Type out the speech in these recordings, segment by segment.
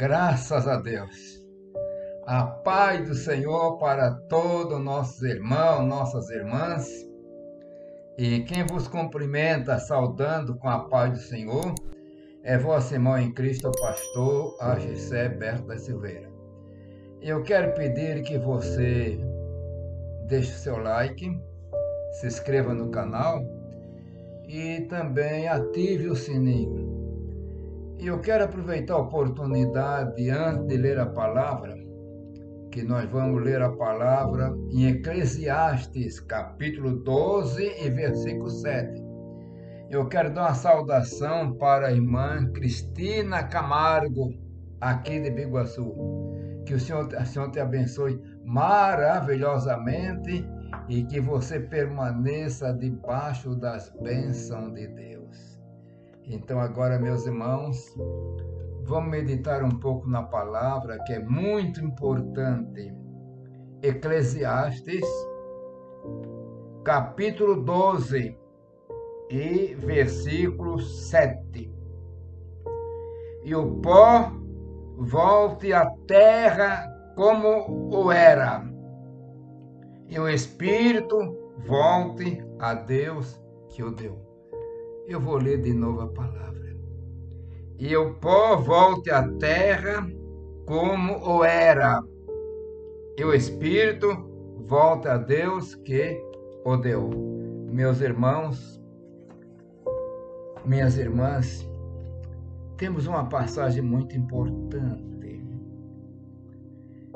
Graças a Deus. A paz do Senhor para todos nossos irmãos, nossas irmãs. E quem vos cumprimenta, saudando com a paz do Senhor, é vosso irmão em Cristo, o pastor Agissé Berto da Silveira. Eu quero pedir que você deixe o seu like, se inscreva no canal e também ative o sininho. E eu quero aproveitar a oportunidade, antes de ler a palavra, que nós vamos ler a palavra em Eclesiastes, capítulo 12 e versículo 7. Eu quero dar uma saudação para a irmã Cristina Camargo, aqui de Biguaçu. Que o Senhor te abençoe maravilhosamente e que você permaneça debaixo das bênçãos de Deus. Então agora, meus irmãos, vamos meditar um pouco na palavra, que é muito importante. Eclesiastes, capítulo 12 e versículo 7. E o pó volte à terra como o era, e o espírito volte a Deus que o deu. Eu vou ler de novo a palavra. E o pó volte à terra como o era, e o espírito volte a Deus que o deu. Meus irmãos, minhas irmãs, temos uma passagem muito importante.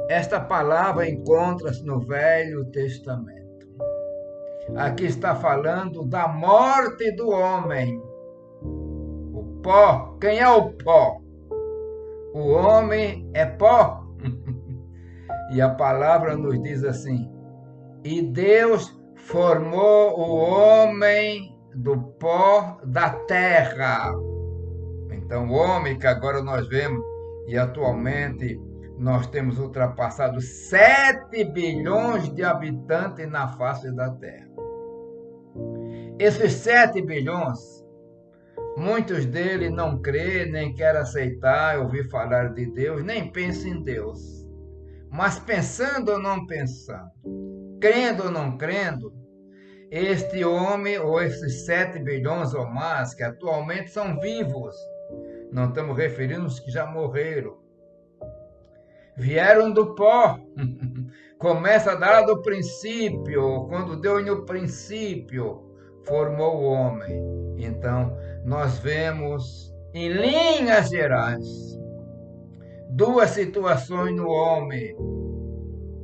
Esta palavra encontra-se no Velho Testamento. Aqui está falando da morte do homem. O pó, quem é o pó? O homem é pó. E a palavra nos diz assim: e Deus formou o homem do pó da terra. Então, o homem que agora nós vemos, e atualmente nós temos ultrapassado 7 bilhões de habitantes na face da terra. Esses 7 bilhões, muitos deles não crêem, nem querem aceitar, ouvir falar de Deus, nem pensam em Deus. Mas pensando ou não pensando, crendo ou não crendo, este homem, ou esses 7 bilhões ou mais, que atualmente são vivos, não estamos referindo aos que já morreram, vieram do pó. Começa lá do princípio, quando Deus no princípio formou o homem. Então, nós vemos, em linhas gerais, duas situações no homem,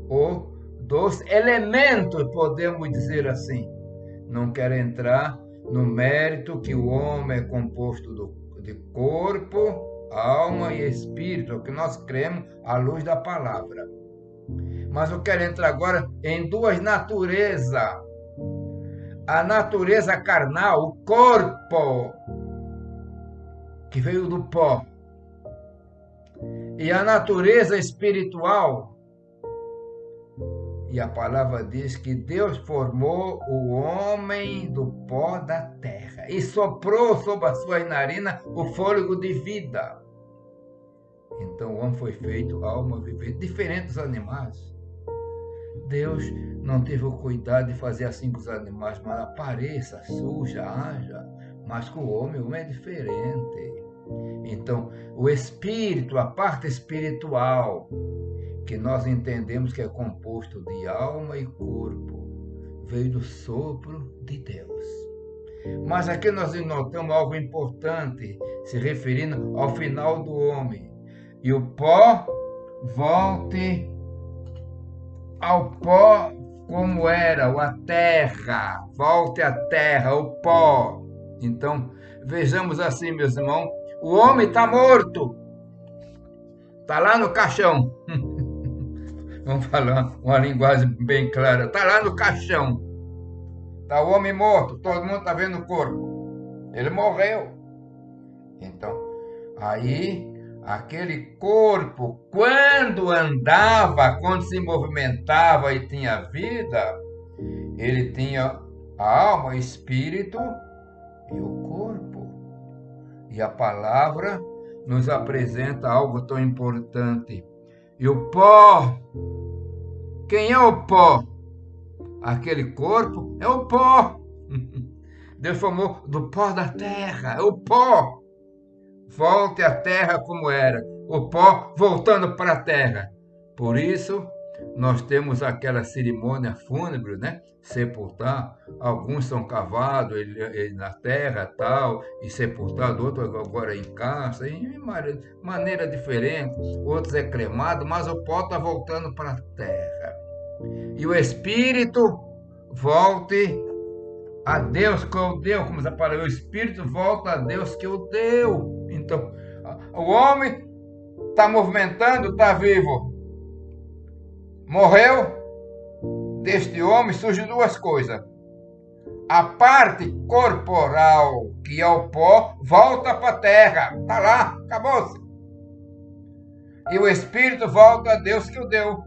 ou dois elementos, podemos dizer assim. Não quero entrar no mérito que o homem é composto de corpo, alma e espírito, que nós cremos à luz da palavra. Mas eu quero entrar agora em duas naturezas. A natureza carnal, o corpo, que veio do pó. E a natureza espiritual. E a palavra diz que Deus formou o homem do pó da terra e soprou sobre as suas narinas o fôlego de vida. Então o homem foi feito alma vivente, diferente dos animais. Deus não teve o cuidado de fazer assim com os animais, mas apareça, suja, haja. Mas com o homem é diferente. Então, o espírito, a parte espiritual, que nós entendemos que é composto de alma e corpo, veio do sopro de Deus. Mas aqui nós notamos algo importante, se referindo ao final do homem. E o pó volte ao pó como era, ou a terra, volte à terra, o pó. Então, vejamos assim, meus irmãos, o homem está morto, está lá no caixão. Vamos falar uma linguagem bem clara. Está lá no caixão. Está o homem morto. Todo mundo está vendo o corpo. Ele morreu. Então, aí, aquele corpo, quando andava, quando se movimentava e tinha vida, ele tinha a alma, o espírito e o corpo. E a palavra nos apresenta algo tão importante. E o pó, quem é o pó? Aquele corpo é o pó. Deus formou do pó da terra, é o pó. Volte à terra como era, o pó voltando para a terra. Por isso, nós temos aquela cerimônia fúnebre, né? Sepultar. Alguns são cavados na terra, tal, e sepultados, outros agora em caça, de maneira diferente. Outros é cremado, mas o pó está voltando para a terra. E o espírito volte a Deus que o deu, como a palavra, o espírito volta a Deus que o deu. Então, o homem está movimentando, está vivo. Morreu, deste homem surgem duas coisas. A parte corporal, que é o pó, volta para a terra. Está lá, acabou-se. E o espírito volta a Deus que o deu.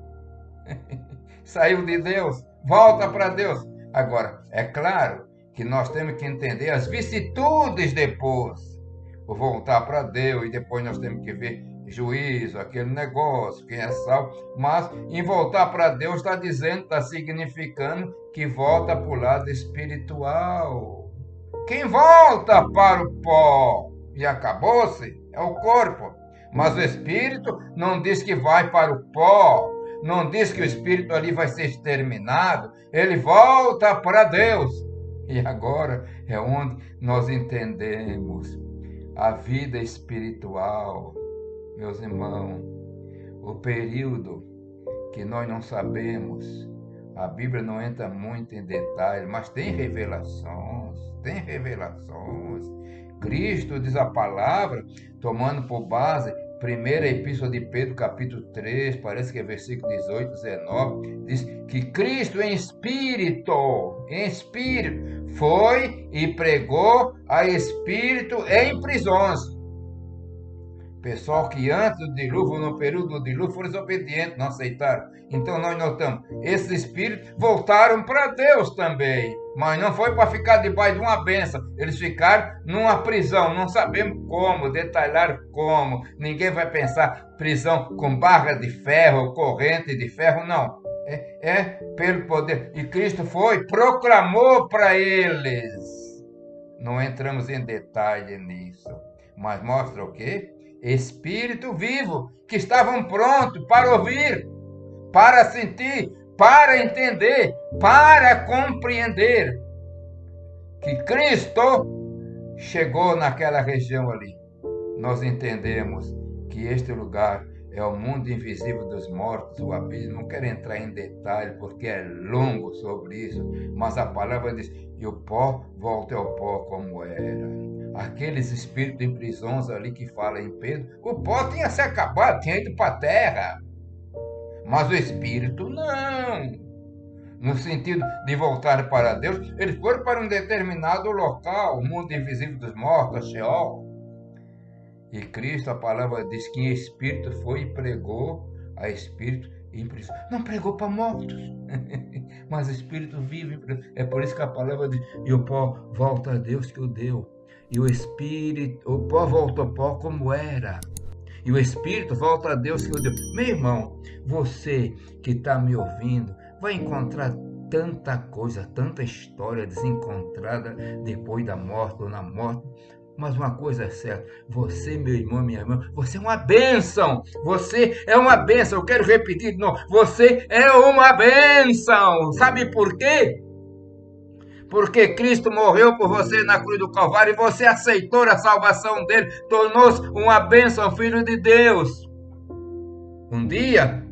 Saiu de Deus, volta para Deus. Agora, é claro que nós temos que entender as vicissitudes depois. Vou voltar para Deus e depois nós temos que ver juízo, aquele negócio, quem é salvo. Mas em voltar para Deus está dizendo, está significando que volta para o lado espiritual. Quem volta para o pó e acabou-se é o corpo. Mas o espírito não diz que vai para o pó. Não diz que o espírito ali vai ser exterminado. Ele volta para Deus. E agora é onde nós entendemos a vida espiritual, meus irmãos, o período que nós não sabemos. A Bíblia não entra muito em detalhes, mas tem revelações, Cristo diz a palavra, tomando por base primeira epístola de Pedro, capítulo 3, parece que é versículo 18, 19, diz que Cristo em espírito, foi e pregou a espírito em prisões. Pessoal que antes do dilúvio, no período do dilúvio, foram desobedientes, não aceitaram. Então nós notamos, esses espíritos voltaram para Deus também, mas não foi para ficar debaixo de uma bênção. Eles ficaram numa prisão, não sabemos como, detalhar como. Ninguém vai pensar prisão com barra de ferro, corrente de ferro, não. É pelo poder. E Cristo foi, proclamou para eles. Não entramos em detalhe nisso, mas mostra o quê? Espírito vivo, que estavam prontos para ouvir, para sentir, para entender, para compreender que Cristo chegou naquela região ali. Nós entendemos que este lugar é o mundo invisível dos mortos, o abismo. Não quero entrar em detalhe porque é longo sobre isso, mas a palavra diz, e o pó volta ao pó como era. Aqueles espíritos em prisões ali que fala em Pedro, o pó tinha se acabado, tinha ido para a terra. Mas o espírito não. No sentido de voltar para Deus, eles foram para um determinado local, o mundo invisível dos mortos, Sheol. E Cristo, a palavra diz que em espírito foi e pregou a espírito em prisão. Não pregou para mortos, mas espírito vivo. É por isso que a palavra diz, e o pó volta a Deus que o deu. E o espírito, o pó volta ao pó como era. E o espírito volta a Deus que o deu. Meu irmão, você que está me ouvindo, vai encontrar tanta coisa, tanta história desencontrada depois da morte ou na morte. Mas uma coisa é certa, você, meu irmão, minha irmã, você é uma bênção. Você é uma bênção. Eu quero repetir de novo. Você é uma bênção. Sabe por quê? Porque Cristo morreu por você na cruz do Calvário e você aceitou a salvação dele, tornou-se uma bênção, filho de Deus. Um dia,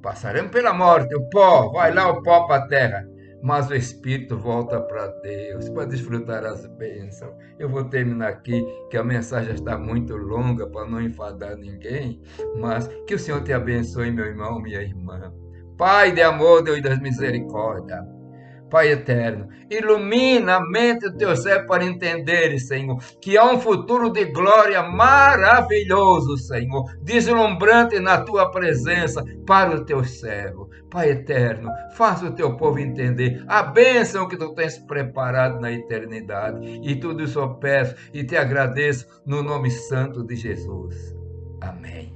passaremos pela morte, o pó, vai lá o pó para a terra, mas o Espírito volta para Deus, para desfrutar as bênçãos. Eu vou terminar aqui, que a mensagem está muito longa, para não enfadar ninguém, mas que o Senhor te abençoe, meu irmão, minha irmã. Pai de amor, Deus das misericórdias. Pai eterno, ilumina a mente do teu servo para entender, Senhor, que há um futuro de glória maravilhoso, Senhor, deslumbrante na tua presença para o teu servo. Pai eterno, faça o teu povo entender a bênção que tu tens preparado na eternidade. E tudo isso eu peço e te agradeço no nome santo de Jesus. Amém.